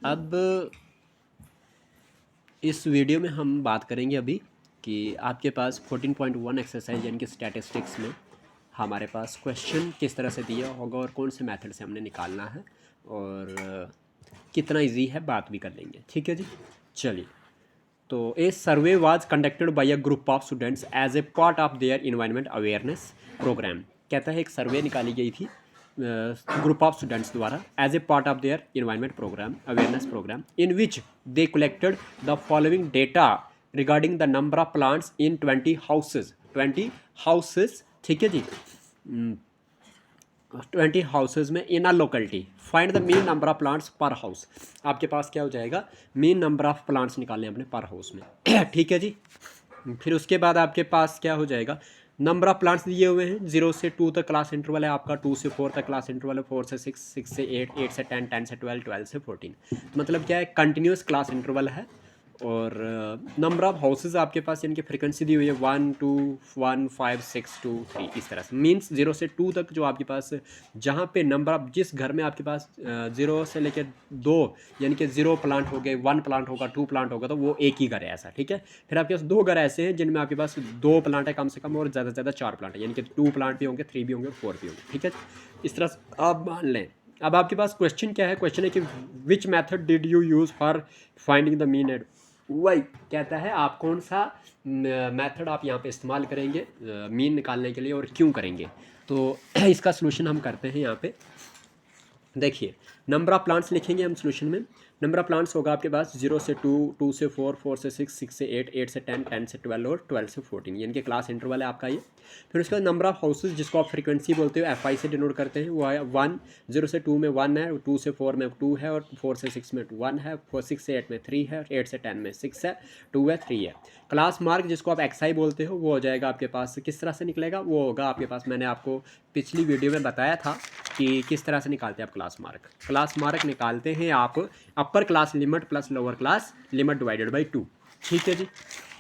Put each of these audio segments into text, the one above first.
अब इस वीडियो में हम बात करेंगे अभी कि आपके पास 14.1 एक्सरसाइज यानी कि स्टैटिस्टिक्स में हमारे पास क्वेश्चन किस तरह से दिया होगा और कौन से मेथड से हमने निकालना है और कितना इजी है बात भी कर लेंगे। ठीक है जी, चलिए। तो a survey was conducted by a group of students as a part of their environment awareness program. कहता है एक सर्वे निकाली गई थी ग्रुप ऑफ स्टूडेंट्स द्वारा as a part of their environment program awareness program in which they collected the following data regarding the number of plants in 20 houses. ठीक है जी, 20 हाउसेज में in a locality find the mean number of plants पर house. आपके पास क्या हो जाएगा, mean number of plants निकालने अपने पर हाउस में। ठीक है जी। फिर उसके बाद आपके पास क्या हो जाएगा, नंबर ऑफ प्लांट्स दिए हुए हैं 0 से 2 तक क्लास इंटरवल है आपका, 2 से 4 तक क्लास इंटरवल है, 4 से 6, 6 से 8, 8 से 10, 10 से 12, 12 से 14। मतलब क्या है, कंटिन्यूस क्लास इंटरवल है। और नंबर ऑफ हाउसेज आपके पास यानी कि फ्रिक्वेंसी दी हुई है 1 2 1 5 6 2 3, इस तरह से। मीन्स 0 से 2 तक जो आपके पास जहाँ पे नंबर ऑफ, जिस घर में आपके पास 0 से लेकर 2 यानी कि 0 प्लांट हो गए, 1 प्लांट होगा, 2 प्लांट होगा, तो वो एक ही घर है ऐसा। ठीक है। फिर आपके पास 2 घर ऐसे हैं जिनमें आपके पास 2 प्लांट है कम से कम और ज़्यादा से ज़्यादा 4 प्लांट है, यानी कि 2 प्लांट भी होंगे, 3 भी होंगे और 4 भी होंगे। ठीक है, इस तरह से आप मान लें। अब आपके पास क्वेश्चन क्या है, क्वेश्चन है कि which method did you use for finding the mean एड। वही कहता है आप कौन सा मेथड आप यहाँ पे इस्तेमाल करेंगे मीन निकालने के लिए और क्यों करेंगे। तो इसका सलूशन हम करते हैं यहाँ पे। देखिए, नंबर ऑफ प्लांट्स लिखेंगे हम सोल्यूशन में। नंबर ऑफ प्लांट्स होगा आपके पास 0 से 2, 2 से 4, 4 से 6, 6 से 8, 8 से 10, 10 से 12 और 12 से 14, यानी कि क्लास इंटरवल है आपका ये। फिर उसके बाद नंबर ऑफ हाउसेज जिसको आप फ्रीक्वेंसी बोलते हो, FI से डिनोट करते हैं, वो है 1। 0 से 2 में 1 है, 2 से 4 में 2 है और 4 से 6 में 1 है, 6 से 8 में 3 है, 8 से 10 में 6 है, 2 है, 3 है। क्लास मार्क जिसको आप XI बोलते हो, वो हो जाएगा आपके पास किस तरह से निकलेगा, वो होगा आपके पास, मैंने आपको पिछली वीडियो में बताया था कि किस तरह से निकालते हैं आप क्लास मार्क। क्लास मार्क निकालते हैं आप upper class limit plus lower class limit divided by 2। ठीक है जी।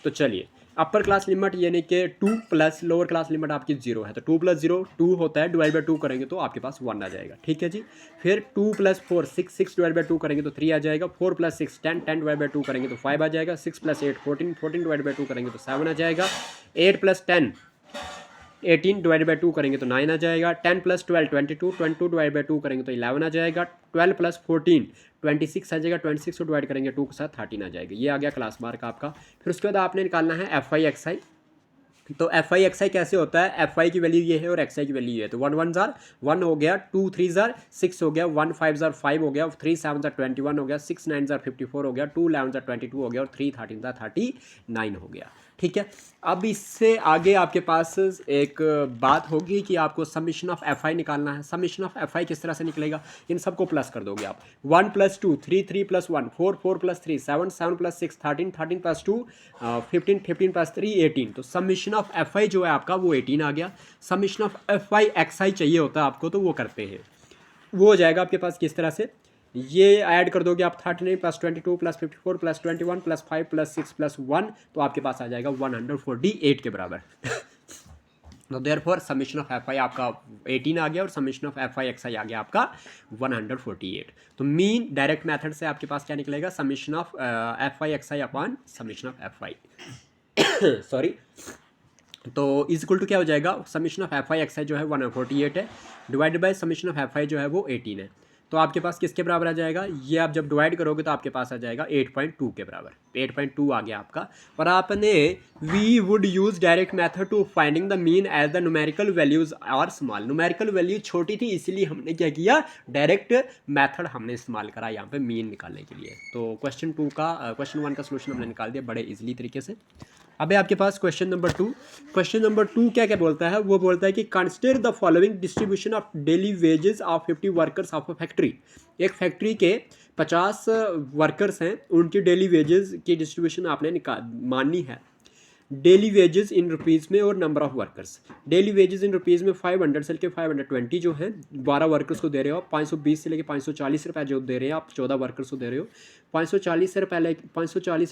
तो चलिए, अपर क्लास लिमिट यानी कि 2 प्लस लोअर क्लास लिमिट आपकी 0 है, तो 2 प्लस 0 2 होता है, डिवाइड बाई 2 करेंगे तो आपके पास 1 आ जाएगा। ठीक है जी। फिर 2 प्लस 4 6, 6 डिवाइड बाई 2 करेंगे तो 3 आ जाएगा। 4 प्लस 6 10, 10 डिवाइड बाई 2 करेंगे तो 5 आ जाएगा। 6 प्लस 8 14, 14 डिवाइड बाई 2 करेंगे तो 7 आ जाएगा। 8 प्लस 10 18 डिवाइड बाई 2 करेंगे तो 9 आ जाएगा। 10 प्लस 12 22, 22 डिवाइड बाई 2 करेंगे तो 11 आ जाएगा। 12 प्लस 14 26 आ जाएगा। 26 को डिवाइड करेंगे 2 के साथ 13 आ जाएगा। ये आ गया क्लास मार्क आपका। फिर उसके बाद आपने निकालना है FI XI। तो FI XI कैसे होता है, FI की वैल्यू ये है और XI की वैल्यू ये है, तो 1 1 जार 1 हो गया, 2 3 जार 6 हो गया, 1 5 जार 5 हो गया, 3 7 जार 21 हो गया, 6 9 जार 54 हो गया, 2 11 जार 22 हो गया और 3 13 जार 39 हो गया। ठीक है। अब इससे आगे आपके पास एक बात होगी कि आपको समीशन ऑफ FI निकालना है। समीशन ऑफ FI किस तरह से निकलेगा, इन सबको प्लस कर दोगे आप। 1 plus 2 3, 3 plus 1 4, 4 plus 3 7, 7 plus 6 13, 13 plus 2 15, 15 plus 3 18। तो समीशन ऑफ FI जो है आपका वो 18 आ गया। समीशन ऑफ FI XI चाहिए होता है आपको, तो वो करते हैं। वो हो जाएगा आपके पास किस तरह से, ये ऐड कर दोगे आप 39 plus 22 plus 54 plus 21 plus 5 plus 6 plus 1, तो आपके पास आ जाएगा 148 के बराबर। तो देयरफॉर समेशन ऑफ FI आपका 18 आ गया और समेशन ऑफ FI XI आ गया आपका 148। तो मीन डायरेक्ट मेथड से आपके पास क्या निकलेगा, summation of FI XI upon summation of FI sorry. तो इज इक्वल टू क्या हो जाएगा, समेशन ऑफ FI XI जो है 148 है, divided by summation of FI जो है वो 18 है। तो आपके पास किसके बराबर आ जाएगा, ये आप जब डिवाइड करोगे तो आपके पास आ जाएगा 8.2 के बराबर। 8.2 आ गया आपका। और आपने we would use direct method to finding the mean as the numerical values are small. Numerical value छोटी थी इसलिए हमने क्या किया, डायरेक्ट मेथड हमने इस्तेमाल करा यहाँ पे मीन निकालने के लिए। तो क्वेश्चन 1 का सोल्यूशन हमने निकाल दिया बड़े इजीली तरीके से। अब है आपके पास क्वेश्चन नंबर 2। क्वेश्चन नंबर 2 क्या क्या बोलता है, वो बोलता है कि consider the following distribution of daily wages of 50 workers of a factory. एक फैक्ट्री के 50 वर्कर्स हैं, उनकी डेली वेजेस की डिस्ट्रीब्यूशन आपने माननी है। डेली वेजेस इन रुपीज़ में और number of workers. Daily wages in rupees में 500 से लेकर 520 जो है 12 वर्कर्स को दे रहे हो। 520 से लेकर 540 रुपये जो दे रहे हैं आप 14 वर्कर्स को दे रहे हो। 540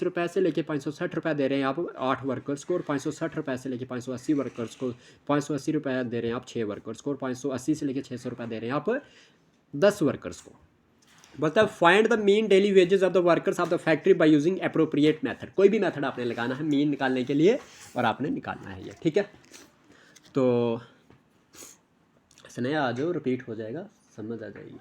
रुपये से लेकर 560 रुपये दे रहे हैं आप 8 वर्कर्स को। और 560 रुपये से लेकर 580 वर्कर्स को, 580 रुपये दे रहे हैं आप 6 वर्कर्स को। और 580 से लेकर 600 रुपये दे रहे हैं आप 10 वर्कर्स को। बोलता है find the mean daily wages of the workers of the factory by using appropriate method. कोई भी मेथड आपने लगाना है मीन निकालने के लिए और आपने निकालना है ये, ठीक है। तो स्नेहा आ जाओ, रिपीट हो जाएगा, समझ आ जाएगी।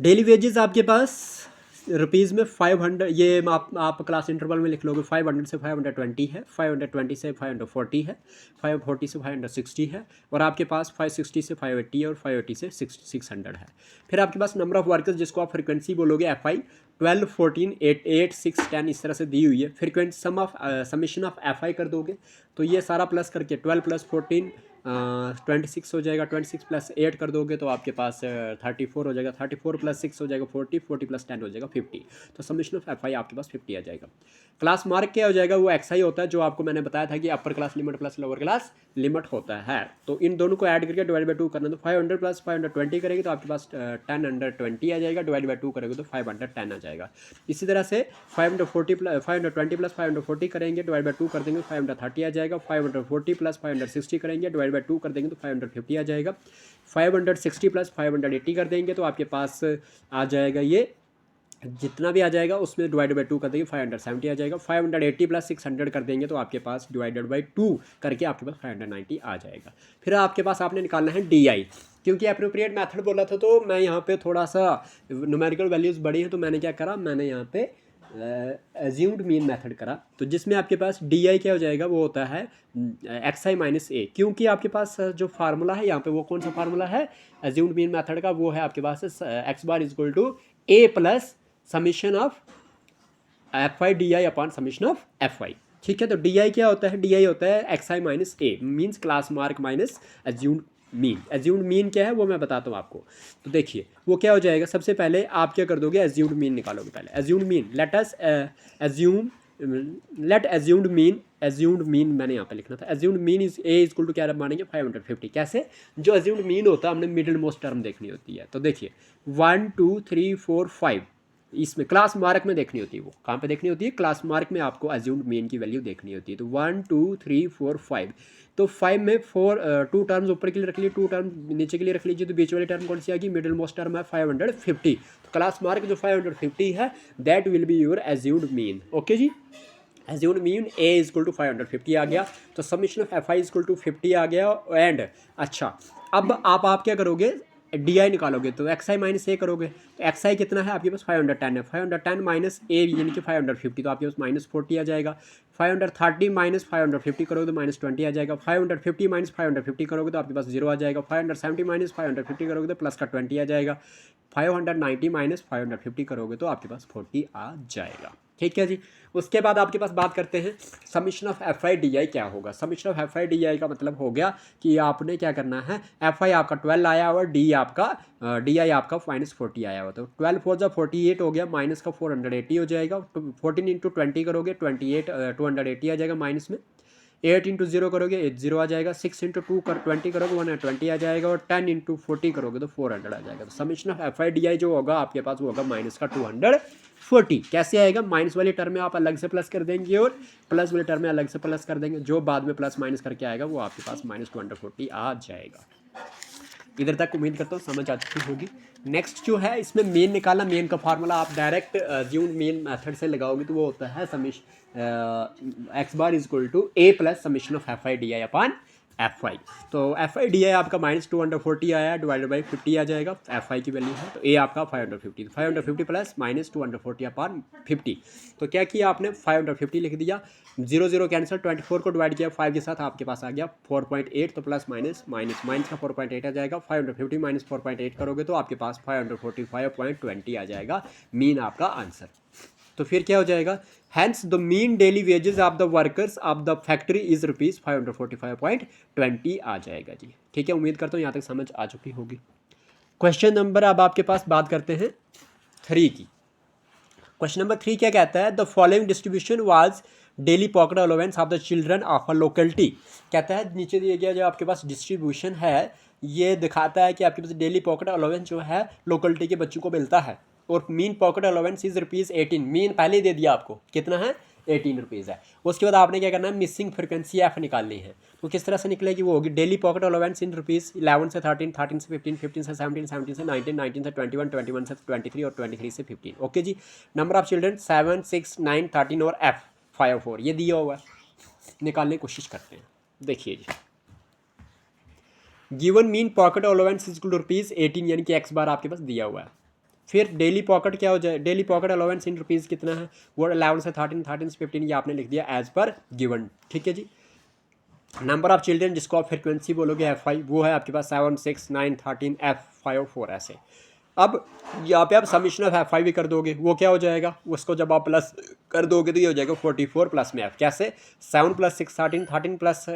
डेली वेजेस आपके पास रुपीज़ में 500, ये आप क्लास इंटरवल में लिख लोगे। 500 से 520 है, 520 से 540 है, 540 से 560 है, और आपके पास 560 से 580 है, और 580 से 600 है। फिर आपके पास नंबर ऑफ वर्कर्स, जिसको आप फ्रिक्वेंसी बोलोगे FI, 12, 14, 8, 8, 6, 10 इस तरह से दी हुई है। फ्रिक्वेंसी समीशन ऑफ FI कर दोगे तो ये सारा प्लस करके 12 + 14 26 हो जाएगा। 26 + 8 कर दोगे तो आपके पास 34 हो जाएगा। 34 + 6 हो जाएगा 40, 40 + 10 हो जाएगा 50। तो समीशन ऑफ FI आपके पास 50 आ जाएगा। क्लास मार्क क्या हो जाएगा, वो XI होता है, जो आपको मैंने बताया था कि upper class limit plus lower class limit होता है। तो इन दोनों को ऐड करके डिवाइड बाई 2 करना, तो 500 + 520 करेंगे तो आपके पास 1020 आ जाएगा। डिवाइड बाई 2 करेंगे तो 510 आ जाएगा। इसी तरह से 520 + 540 करेंगे, डिवाइड बाई 2 कर देंगे 530 आ जाएगा। 540 + 560 करेंगे, डिवाइड बाई 2 कर देंगे तो 550 आ जाएगा। 560 + 580 कर देंगे तो आपके पास आ जाएगा, ये जितना भी आ जाएगा उसमें डिवाइडेड बाई 2 कर देंगे 570 आ जाएगा। 580 + 600 कर देंगे तो आपके पास डिवाइडेड बाई 2 करके आपके पास 590 आ जाएगा। फिर आपके पास आपने निकालना है DI, क्योंकि अप्रोप्रिएट मेथड बोला था तो मैं यहाँ पे थोड़ा सा न्यूमेरिकल वैल्यूज़ बड़ी हैं तो मैंने क्या करा, मैंने यहाँ पे एज्यूम्ड मीन मेथड करा। तो जिसमें आपके पास DI क्या हो जाएगा, वो होता है XI - A, क्योंकि आपके पास जो फार्मूला है यहाँ पे वो कौन सा फार्मूला है एज्यूम्ड मीन मेथड का, वो है आपके पास x bar = A plus summation of FI DI upon summation of FI। ठीक है, तो DI क्या होता है, DI होता है XI - A, means class mark minus assumed mean. Assumed mean क्या है वो मैं बताता हूँ आपको। तो देखिए वो क्या हो जाएगा, सबसे पहले आप क्या कर दोगे, एज्यूम्ड मीन निकालोगे। पहले assumed mean, let assumed mean मैंने यहाँ पे लिखना था। एज्यूम्ड मीन इज A = क्या मानेंगे 550। कैसे, जो एज्यूम्ड मीन होता है हमने मिडिल मोस्ट टर्म देखनी होती है। तो देखिए 1, 2, 3, 4, 5 इसमें क्लास मार्क में देखनी होती है। वो कहाँ पे देखनी होती है, क्लास मार्क में आपको एज्यूम्ड मीन की वैल्यू देखनी होती है। तो 1, 2, 3, 4, 5, तो 5 में 2 टर्म्स ऊपर के लिए रख लीजिए, 2 टर्म नीचे के लिए रख लीजिए। तो बीच वाली टर्म कौन सी आएगी, मिडिल मोस्ट टर्म है 550। तो क्लास मार्क जो 550 है that will be your assumed mean. Okay जी, एज्यूम्ड मीन A = 550 आ गया। तो समीशन ऑफ FI = 50 आ गया। एंड अच्छा, अब आप क्या करोगे, DI निकालोगे तो XI - A करोगे। तो XI कितना है आपके पास 510 है, 510 माइनस A यानी कि 550, तो आपके पास -40 आ जाएगा। 530 - 550 करोगे तो -20 आ जाएगा। 550 - 550 करोगे तो आपके पास 0 आ जाएगा। 570 - 550 करोगे तो प्लस का 20 आ जाएगा। 590 - 550 करोगे तो आपके पास 40 आ जाएगा। ठीक है जी। उसके बाद आपके पास बात करते हैं समीशन ऑफ FI DI क्या होगा। समीशन ऑफ FI DI का मतलब हो गया कि आपने क्या करना है, FI आपका 12 आया और DI आपका -40 आया हुआ। तो 12 4 जा 48 हो गया, माइनस का 480 हो जाएगा। 14 × 20 करोगे 28 280 आ जाएगा माइनस में। 8 × 0 करोगे 80 आ जाएगा। 6 × 2 20 करोगे 120 आ जाएगा। और 10 × 40 करोगे तो 400 आ जाएगा। तो समीशन ऑफ FI DI जो होगा आपके पास वो होगा माइनस का 240। कैसे आएगा, माइनस वाली टर्म में आप अलग से प्लस कर देंगे और प्लस वाली टर्म में अलग से प्लस कर देंगे। जो बाद में प्लस माइनस करके आएगा वो आपके पास -240 आ जाएगा। इधर तक उम्मीद करता हूँ समझ आ चुकी होगी। नेक्स्ट जो है इसमें मेन निकालना, मेन का फार्मूला आप डायरेक्ट एज्यूम्ड मेन मेथड से लगाओगे तो वो होता है x bar = A plus summation of FI DI upon FI। तो FI DI आपका -240 आया, डिवाइडेड बाई 50 आ जाएगा। FI की वैल्यू है तो A आपका 550, 550 प्लस -240 अपॉन 50। तो क्या किया आपने, 550 लिख दिया, 0 0 कैंसिल, 24 को डिवाइड किया 5 के साथ, आपके पास आ गया 4.8। तो प्लस माइनस माइनस का 4.8 आ जाएगा। 550 - 4.8 करोगे तो आपके पास 545.20 आ जाएगा मीन आपका आंसर। तो फिर क्या हो जाएगा, hence the mean daily wages of the workers of the factory is ₹545.20 आ जाएगा जी। ठीक है, उम्मीद करता हूँ यहाँ तक समझ आ चुकी होगी। क्वेश्चन नंबर अब आपके पास बात करते हैं 3 की। क्वेश्चन नंबर 3 क्या कहता है, the following distribution was daily pocket allowance of the children of a locality. कहता है नीचे दिया गया जो आपके पास डिस्ट्रीब्यूशन है ये दिखाता है कि आपके पास डेली पॉकेट अलाउंस जो है लोकेलिटी के बच्चों को मिलता है। और mean pocket allowance is ₹18। Mean पहले ही दे दिया आपको, कितना है 18 रुपीज़ है। उसके बाद आपने क्या करना है, मिसिंग फ्रिक्वेंसी एफ निकालनी है। तो किस तरह से निकलेगी, वो होगी daily pocket allowance in rupees 11 से 13, 13 से 15, 15 से 17, 17 से 19, 19 से 21, 21 से 23 और 23 से 15। ओके जी। नंबर ऑफ चिल्ड्रन 7, 6, 9, 13 और एफ 5 4 ये दिया हुआ है, निकालने की कोशिश करते हैं। देखिए जी, given mean pocket allowance is ₹18 यानी कि एक्स बार आपके पास दिया हुआ है। फिर डेली पॉकेट क्या हो जाए, daily pocket allowance in rupees कितना है, वो 11 से 13, 13 से 15 ये आपने लिख दिया एज पर गिवन। ठीक है जी। नंबर ऑफ चिल्ड्रन जिसको आप फ्रिक्वेंसी बोलोगे F5 वो है आपके पास 7, 6, 9, 13, F5 4 ऐसे। अब यहाँ पे आप समीशन ऑफ F5 भी कर दोगे, वो क्या हो जाएगा, उसको जब आप प्लस कर दोगे तो ये हो जाएगा 44 प्लस में F। कैसे, 7 + 6 13, 13 +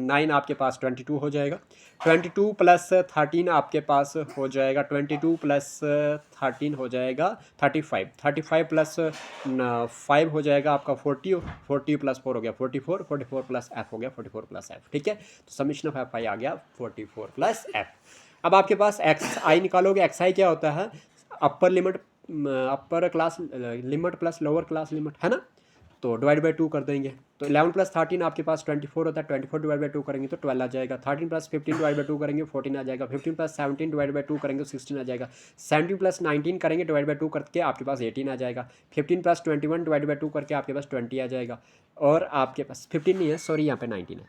9 आपके पास 22 हो जाएगा, 22 + 13 आपके पास हो जाएगा 22 + 13 हो जाएगा 35, 35 + 5 हो जाएगा आपका 40, 40 + 4 हो गया 44, 44 + F हो गया 44 + F। ठीक है, तो समीशन ऑफ F5 आ गया 44 + F। अब आपके पास एक्स आई निकालोगे, एक्स आई क्या होता है, upper limit, upper class limit plus lower class limit है ना, तो डिवाइड बाई 2 कर देंगे। तो 11 + 13 आपके पास 24 होता है, 24 डिवाइड बाई 2 करेंगे तो 12 आ जाएगा, 13 + 15 डिवाइड बाई 2 करेंगे 14 आ जाएगा, 15 + 17 डिवाइड बाई 2 करेंगे 16 आ जाएगा, 17 + 19 करेंगे डिवाइड बाई 2 करके आपके पास 18 आ जाएगा, 15 + 21 डिवाइड बाई 2 करके आपके पास 20 आ जाएगा, और आपके पास 15 नहीं है, सॉरी यहाँ पे 19 है।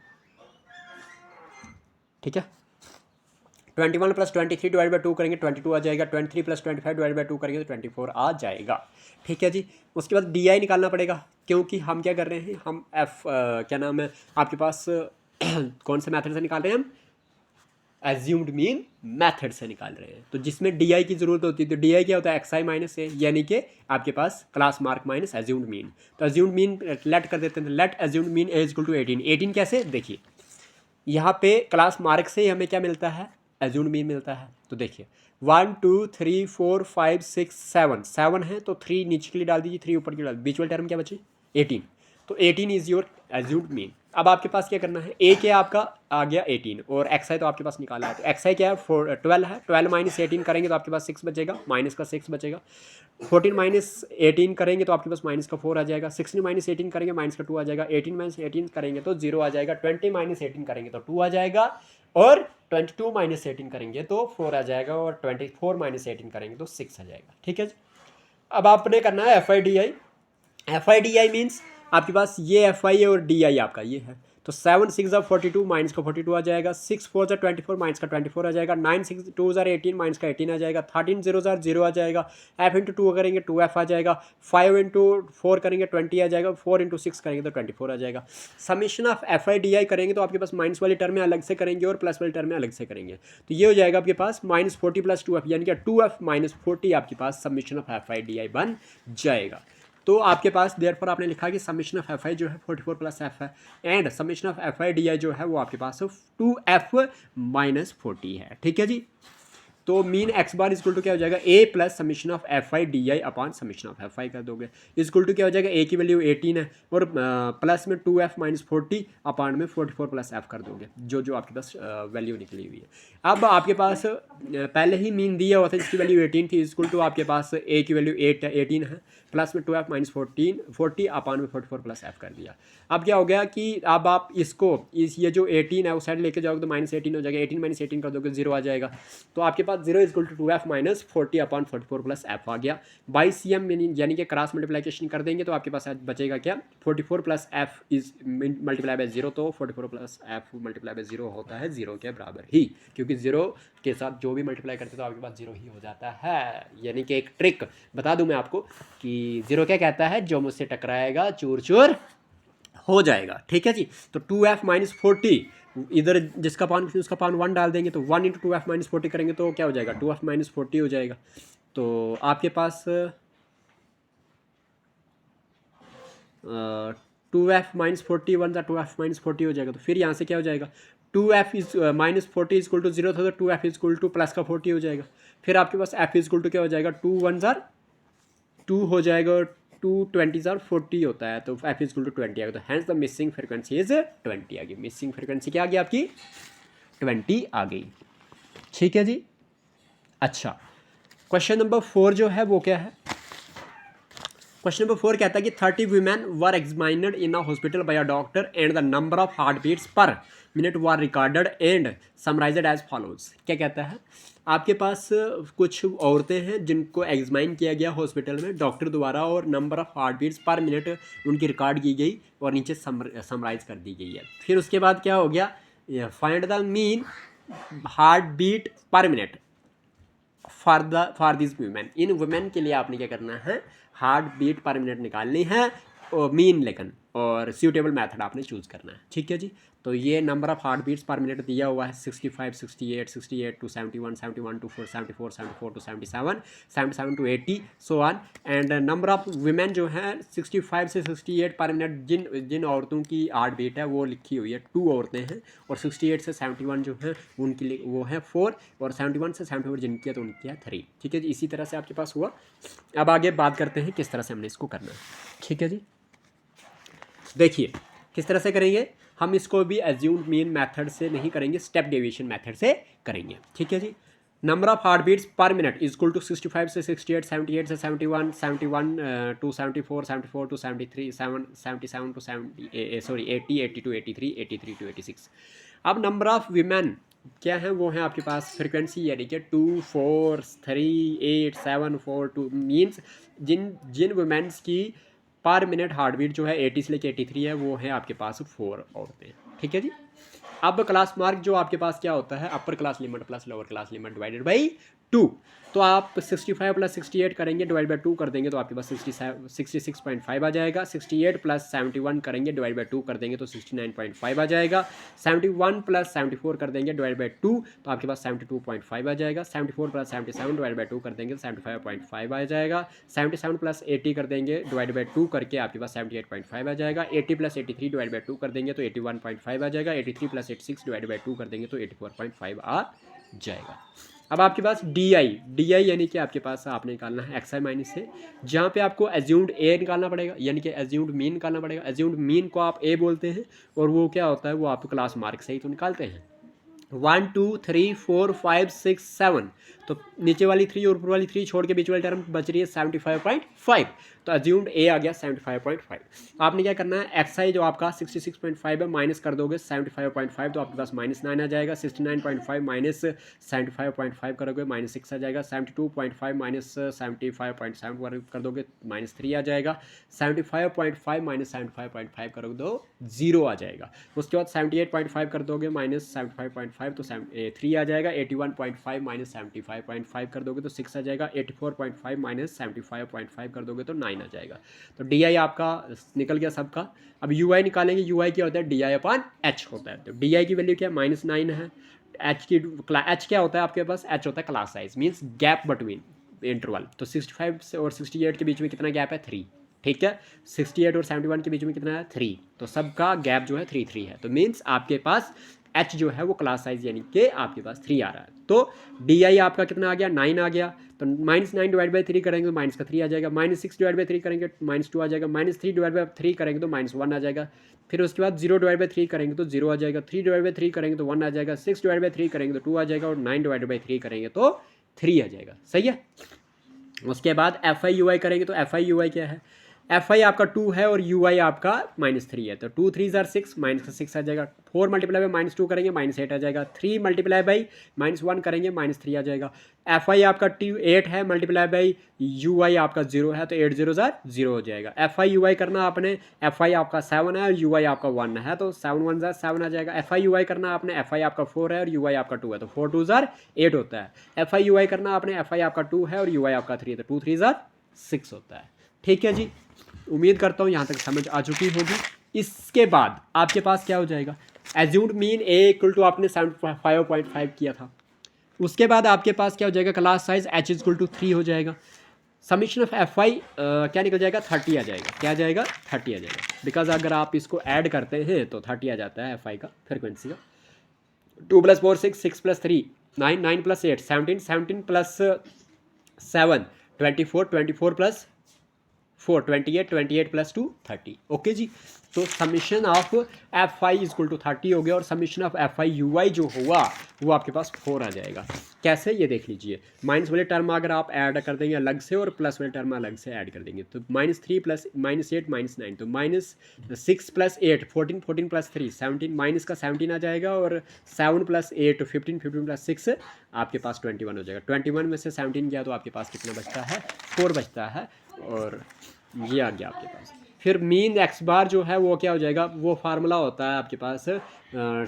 ठीक है, 21 + 23 डिवाइड बाई 2 करेंगे 22 आ जाएगा, 23 + 25 डिवाइड बाई 2 करेंगे तो 24 आ जाएगा। ठीक है जी। उसके बाद डी आई निकालना पड़ेगा, क्योंकि हम क्या कर रहे हैं, हम एफ क्या नाम है आपके पास कौन से मेथड से निकाल रहे हैं, हम एज्यूम्ड मीन मेथड से निकाल रहे हैं, तो जिसमें डी आई की जरूरत होती है। तो डी आई क्या होता है, एक्स आई माइनस ए, यानी कि आपके पास class mark minus assumed mean. तो एज्यूम्ड मीन लेट कर देते हैं, let assumed mean A equal to 18। 18 कैसे, देखिए यहाँ पे क्लास मार्क से हमें क्या मिलता है, एज्यूम्ड मीन मिलता है। तो देखिए 1 2 3 4 5 6 7 7 है, तो 3 नीचे के लिए डाल दीजिए, 3 ऊपर के लिए डाल, बीच वाले टर्म क्या बचे 18। तो 18 इज योर एज्यूम्ड मीन। अब आपके पास क्या करना है, ए क्या आपका आ गया 18 और एक्स आई तो आपके पास निकाला है, तो एक्स आई क्या है 12 है, 12 - 18 करेंगे तो आपके पास 6 बचेगा, माइनस का 6 बचेगा, 14 - 18 करेंगे तो आपके पास माइनस का 4 आ जाएगा, 16 - 18 करेंगे माइनस का 2 आ जाएगा, 18 - 18 करेंगे तो 0 आ जाएगा, 20 - 18 करेंगे तो 2 आ जाएगा, और 22 - 18 करेंगे तो 4 आ जाएगा, और 24 - 18 करेंगे तो 6 आ जाएगा। ठीक है जी। अब आपने करना है F I D I. F I D I means आपके पास ये एफ आई है और डी आई आपका ये है, तो 7 6 42 माइनस का 42 आ जाएगा, 6 4 24 माइनस का 24 आ जाएगा, 9 6 2 18 माइनस का 18 आ जाएगा, 13 0 0 आ जाएगा, एफ इंटू 2 करेंगे 2f आ जाएगा, 5 इंटू 4 करेंगे 20 आ जाएगा, 4 इंटू 6 करेंगे तो 24 आ जाएगा। Summation of F I D आई करेंगे तो आपके पास माइनस वाली टर्म में अलग से करेंगे और प्लस वाली टर्म में अलग से करेंगे, तो ये हो जाएगा आपके पास -40 + 2f यानी कि 2f - 40 आपके पास summation of F I D I बन जाएगा। तो आपके पास देयरफॉर आपने लिखा कि समीशन ऑफ एफ आई जो है 44 + f है, and summation of F I D आई जो है वो आपके पास 2f - 40 है। ठीक है जी। तो mean X bar equal to क्या हो जाएगा, A plus summation of F I D I upon summation of F I कर दोगे, इक्वल टू क्या हो जाएगा, ए की वैल्यू 18 है और प्लस में 2f - 40 अपॉन में 44 + f कर दोगे, जो जो आपके पास वैल्यू निकली हुई है। अब आपके पास पहले ही मीन दिया हुआ था जिसकी वैल्यू 18 थी, इक्वल टू आपके पास ए की वैल्यू 18 है, प्लस में 2f - 40 अपॉन में 44 + f कर दिया। अब क्या हो गया कि अब आप इसको ये जो 18 है उस साइड लेके जाओगे तो -18 हो जाएगा, 18 - 18 कर दोगे 0 आ जाएगा, तो आपके पास 0 equal to 2f - 40 upon 44 + f आ गया। बाई CM यानी कि क्रॉस मल्टीप्लिकेशन कर देंगे तो आपके पास बचेगा क्या, 44 + f इज मल्टीप्लाई बाय 0, तो 44 + f मल्टीप्लाई बाय 0 होता है 0 के बराबर ही, क्योंकि 0 के साथ जो भी मल्टीप्लाई करते तो आपके पास 0 ही हो जाता है। यानी कि एक ट्रिक बता दूं मैं आपको कि 0 क्या कहता है, जो मुझसे टकराएगा चूर चूर हो जाएगा। ठीक है जी। तो 2f - 40 इधर जिसका पान उसका पान 1 डाल देंगे, तो 1 × 2f - 40 करेंगे तो क्या हो जाएगा, 2f - 40 हो जाएगा। तो आपके पास 2f - 40 1 2f - 40 हो जाएगा, तो फिर यहाँ से क्या हो जाएगा, 2f - 40 इक्वल टू 0 था, तो 2f इक्वल टू प्लस का 40 हो जाएगा। फिर आपके पास f इक्वल टू क्या हो जाएगा, 2 1 2 हो जाएगा, 2 20 40 होता है, तो f इक्वल टू 20 आएगा, तो hence the missing frequency is 20 आ गई। मिसिंग फ्रिक्वेंसी क्या आ गई आपकी, 20 आ गई। ठीक है जी। अच्छा, क्वेश्चन नंबर 4 जो है वो क्या है, क्वेश्चन नंबर 4 कहता है कि 30 women were examined in a hospital by a doctor and the number of heart beats per minute were recorded and summarized as follows. क्या कहता है, आपके पास कुछ औरतें हैं जिनको एग्जामाइन किया गया हॉस्पिटल में डॉक्टर द्वारा और number of heart beats per minute उनकी रिकॉर्ड की गई और नीचे समराइज कर दी गई है। फिर उसके बाद क्या हो गया, find the mean heart beat per minute for this women. इन वुमेन के लिए आपने क्या करना है, हार्ट बीट पर मिनट निकालनी है और मीन लेकिन और सूटेबल मेथड आपने चूज़ करना है। ठीक है जी, तो ये number of heart beats per minute दिया हुआ है 65, 68, 68 to 71, 71 to 74, 74 to 77, 77 to 80 so on. And number of women जो है 65 से 68 पर मिनट जिन औरतों की हार्ट बीट है वो लिखी हुई है 2 औरतें हैं, और 68 से 71 जो है उनके लिए वो है 4, और 71 से 74 जिनकी है तो उनकी है 3। ठीक है जी, इसी तरह से आपके पास हुआ। अब आगे बात करते हैं किस तरह से हमने इसको करना है। ठीक है जी, देखिए किस तरह से करेंगे हम इसको भी एज्यूम्ड मीन मेथड से नहीं करेंगे, स्टेप डेविएशन मेथड से करेंगे। ठीक है जी, number of heart beats per minute is equal to 65 से 68, 78 से 71, 71 to 74, 74 to 73, 77 to 80, 80 to 83, 83 to 86। अब नंबर ऑफ वीमेन क्या है, वो है आपके पास फ्रिक्वेंसी यानी कि 2, 4, 3, 8, 7, 4, 2 मीन्स जिन वुमेन्स की पर मिनट हार्ट बीट जो है 80 से लेकर 83 है वो है आपके पास 4 औरतें। ठीक है जी, अब क्लास मार्क जो आपके पास क्या होता है, upper class limit plus lower class limit divided by 2। तो आप 65 प्लस 68 करेंगे डिवाइड बाई 2 कर देंगे तो आपके पास 66.5 आ जाएगा। 68 प्लस 71 करेंगे डिवाइड बाई 2 कर देंगे तो 69.5 आ जाएगा। 71 प्लस 74 कर देंगे डिवाइड बाई 2 तो आपके पास 72.5 आ जाएगा। 74 प्लस 77 डिवाइड बाई 2 कर देंगे तो 75.5 आ जाएगा। 77 प्लस 80 कर देंगे डिवाइड बाई 2 करके आपके पास 78.5 आ जाएगा। 80 प्लस 83 डिवाइड बाई 2 कर देंगे तो 81.5 आ जाएगा। 83 प्लस 86 डिवाइड बाई 2 कर देंगे तो 84.5 आ जाएगा। अब आपके पास डी आई यानी कि आपके पास आपने निकालना है एक्स आई माइनस से, जहाँ पे आपको एज्यूम्ड ए निकालना पड़ेगा यानी कि एज्यूम्ड मीन निकालना पड़ेगा। एज्यूम्ड मीन को आप ए बोलते हैं और वो क्या होता है, वो आप क्लास मार्क से ही तो निकालते हैं। 1, 2, 3, 4, 5, 6, 7 तो नीचे वाली 3 और ऊपर वाली 3 छोड़ के बीच वाली टर्म बच रही है 75.5, तो अज्यूम्ड ए आ गया 75.5। आपने क्या करना है, एक्स आई जो आपका 66.5 है माइनस कर दोगे 75.5 तो आपके पास -9 आ जाएगा। 69.5 माइनस 75.5 करोगे -6 आ जाएगा। 72.5 माइनस 75.7 कर दोगे -3 आ जाएगा। 75.5 माइनस 75.5 करोगे तो 0 आ जाएगा। उसके बाद 78.5 कर दोगे माइनस 75.5 तो 3 आ जाएगा। 81.5 माइनस 75.5 कर दोगे तो 6 आ जाएगा। 84.5 माइनस 75.5 कर दोगे तो 9 आ जाएगा। तो डी आई आपका निकल गया सबका। अब यू आई निकालेंगे, यू आई क्या होता है, डी आई अपॉन एच होता है। तो डी आई की वैल्यू क्या है, -9 है। एच क्या होता है आपके पास, एच होता है class size means gap between interval. तो 65 और 68 के बीच में कितना गैप है, 3। ठीक है, 68 और 71 के बीच में कितना है, 3। तो सबका गैप जो है 3 है। तो मीन्स आपके पास एच जो है वो क्लास साइज यानी कि आपके पास 3 आ रहा है। तो डी आई आपका कितना आ गया, 9 आ गया। तो -9 डिवाइड बाई 3 करेंगे तो माइनस का 3 आ जाएगा। -6 डिवाइड बाई 3 करेंगे -2 आ जाएगा। -3 डिवाइड बाई 3 करेंगे तो -1 आ जाएगा। फिर उसके बाद 0 डिवाइड बाई 3 करेंगे तो 0 आ जाएगा। 3 डिवाइड बाई 3 करेंगे तो 1 आ जाएगा। 6 डिवाइड बाई 3 करेंगे तो 2 आ जाएगा। और 9 डिवाइड बाई 3 करेंगे तो 3 आ जाएगा। सही है। उसके बाद एफ आई यू आई करेंगे तो एफ आई यू आई क्या है, एफ आई आपका 2 है और यू आई आपका -3 है। तो 2 3 6 -6 आ जाएगा। 4 मल्टीप्लाई बाई -2 करेंगे -8 आ जाएगा। 3 मल्टीप्लाई बाई -1 करेंगे -3 आ जाएगा। एफ आई आपका 8 है मल्टीप्लाई बाई यू आई आपका 0 है तो 8 0 0 हो जाएगा। एफ आई यू आई करना आपने, एफ आई आपका 7 है और यू आई आपका 1 है तो 7 1 7 आ जाएगा। एफ आई यू आई करना आपने, एफ आई आपका 4 है और यू आई आपका 2 है तो 4 2 8 होता है। एफ आई यू आई करना आपने, एफ आई आपका 2 है और यू आई आपका 3 है तो 2 3 6 होता है। ठीक है जी, उम्मीद करता हूँ यहाँ तक समझ आ चुकी होगी। इसके बाद आपके पास क्या हो जाएगा, assumed mean A equal to आपने 75.5 किया था। उसके बाद आपके पास क्या हो जाएगा, class size H is equal to 3 हो जाएगा। समीशन ऑफ एफ आई क्या निकल जाएगा, 30 आ जाएगा। क्या आ जाएगा, 30 आ जाएगा। बिकॉज अगर आप इसको ऐड करते हैं तो 30 आ जाता है एफ आई का फ्रिक्वेंसी का। 2 + 4 6 6 + 3 9 9 + 8 17 17 + 7 24 24 + 4 28 28 + 2 30। ओके जी, तो summation of F I is equal to 30 हो गया और summation of F I U I जो हुआ वो आपके पास 4 आ जाएगा। कैसे ये देख लीजिए, माइनस वाले टर्म अगर आप ऐड कर देंगे अलग से और प्लस वाले टर्म अलग से ऐड कर देंगे तो -3 प्लस -8 -9 तो -6 + 8 14 14 + 3 17 माइनस का 17 आ जाएगा और 7 + 8 15 15 + 6 आपके पास 21 हो जाएगा। 21 में से 17 गया तो आपके पास कितना बचता है, 4 बचता है और ये आ गया आपके पास। फिर मीन एक्स बार जो है वो क्या हो जाएगा, वो फार्मूला होता है आपके पास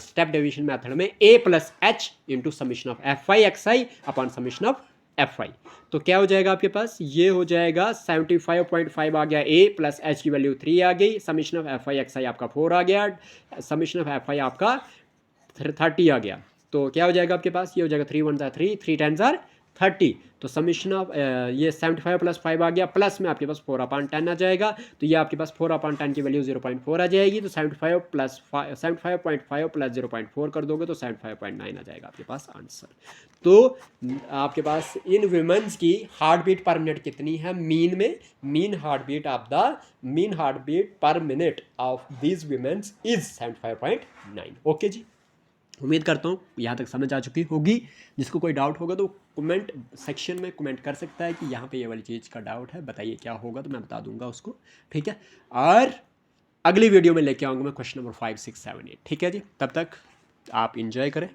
स्टेप डिवीजन मेथड में a + h into summation of fi(xi) upon summation of fi। तो क्या हो जाएगा आपके पास, ये हो जाएगा 75.5 आ गया a + h की वैल्यू 3 आ गई, समीशन ऑफ fi(xi) आपका 4 आ गया, समीशन ऑफ fi आपका 30 आ गया। तो क्या हो जाएगा आपके पास, ये हो जाएगा 3 1 3 3 10 30। तो समीशन ऑफ ये 75 + 5 आ गया, प्लस में आपके पास 4/10 आ जाएगा। तो ये आपके पास 4/10 की वैल्यू 0.4 आ जाएगी। तो 75.5 + 0.4 कर दोगे तो 75.9 आ जाएगा आपके पास आंसर। तो आपके पास इन वुमेन्स की हार्ट बीट पर मिनट कितनी है मीन में, mean heart beat per minute of these womens is 75.9। Okay जी, उम्मीद करता हूँ यहाँ तक समझ आ चुकी होगी। जिसको कोई डाउट होगा तो कमेंट सेक्शन में कमेंट कर सकता है कि यहाँ पे ये वाली चीज़ का डाउट है, बताइए क्या होगा, तो मैं बता दूंगा उसको। ठीक है, और अगली वीडियो में लेके आऊँगा मैं क्वेश्चन नंबर 5 6 7 8। ठीक है जी, तब तक आप इंजॉय करें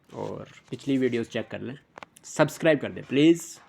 और पिछली वीडियोस चेक कर लें, सब्सक्राइब कर दें प्लीज़।